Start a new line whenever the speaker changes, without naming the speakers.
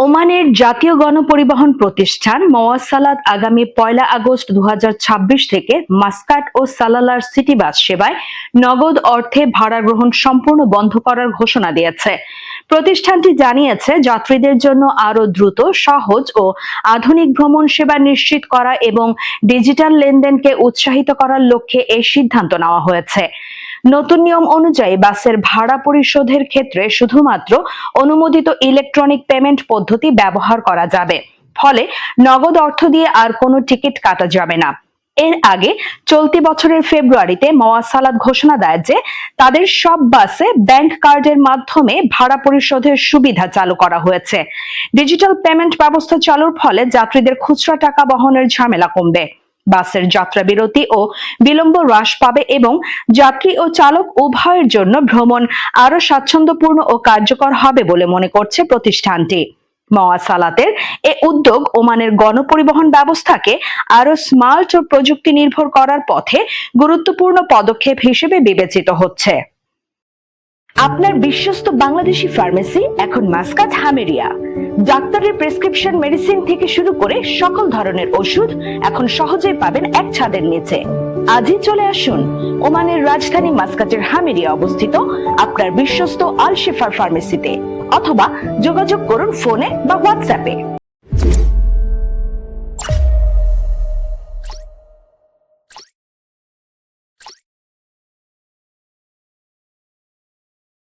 ওমানের জাতীয় গণপরিবহন প্রতিষ্ঠান মওয়াসালাত আগামী ১ আগস্ট ২০২৬ থেকে মাসকাট ও সালালার সিটি বাস সেবায় নগদ অর্থে ভাড়া গ্রহণ সম্পূর্ণ বন্ধ করার ঘোষণা দিয়েছে। প্রতিষ্ঠানটি জানিয়েছে, যাত্রীদের জন্য আরও দ্রুত, সহজ ও আধুনিক ভ্রমণ সেবা নিশ্চিত করা এবং ডিজিটাল লেনদেনকে উৎসাহিত করার লক্ষ্যে এই সিদ্ধান্ত নেওয়া হয়েছে। নতুন নিয়ম অনুযায়ী বাসের ভাড়া পরিশোধের ক্ষেত্রে শুধুমাত্র অনুমোদিত ইলেকট্রনিক পেমেন্ট পদ্ধতি ব্যবহার করা যাবে, ফলে নগদ অর্থ দিয়ে আর কোনো টিকিট কাটা যাবে না। এর আগে চলতি বছরের ফেব্রুয়ারিতে মওয়াসালাত ঘোষণা দেয় যে তাদের সব বাসে ব্যাংক কার্ডের মাধ্যমে ভাড়া পরিশোধের সুবিধা চালু করা হয়েছে। ডিজিটাল পেমেন্ট ব্যবস্থা চালুর ফলে যাত্রীদের খুচরা টাকা বহনের ঝামেলা কমবে, বাসের যাত্রা বিরতি ও বিলম্ব হ্রাস পাবে এবং যাত্রী ও চালক উভয়ের জন্য ভ্রমণ আরো স্বাচ্ছন্দ্যপূর্ণ ও কার্যকর হবে বলে মনে করছে প্রতিষ্ঠানটি। মওয়াসালাতের এ উদ্যোগ ওমানের গণপরিবহন ব্যবস্থাকে আরো স্মার্ট ও প্রযুক্তি নির্ভর করার পথে গুরুত্বপূর্ণ পদক্ষেপ হিসেবে বিবেচিত হচ্ছে। আপনার বিশ্বস্ত বাংলাদেশি ফার্মেসি এখন মাসকাট হামেরিয়া। ডাক্তারের প্রেসক্রিপশন মেডিসিন থেকে শুরু করে সকল ধরনের ওষুধ এখন সহজেই পাবেন এক ছাদের নিচে। আজই চলে আসুন ওমানের রাজধানী মাসকাটের হামেরিয়া অবস্থিত আপনার বিশ্বস্ত আল শিফার ফার্মেসিতে, অথবা যোগাযোগ করুন ফোনে বা হোয়াটসঅ্যাপে।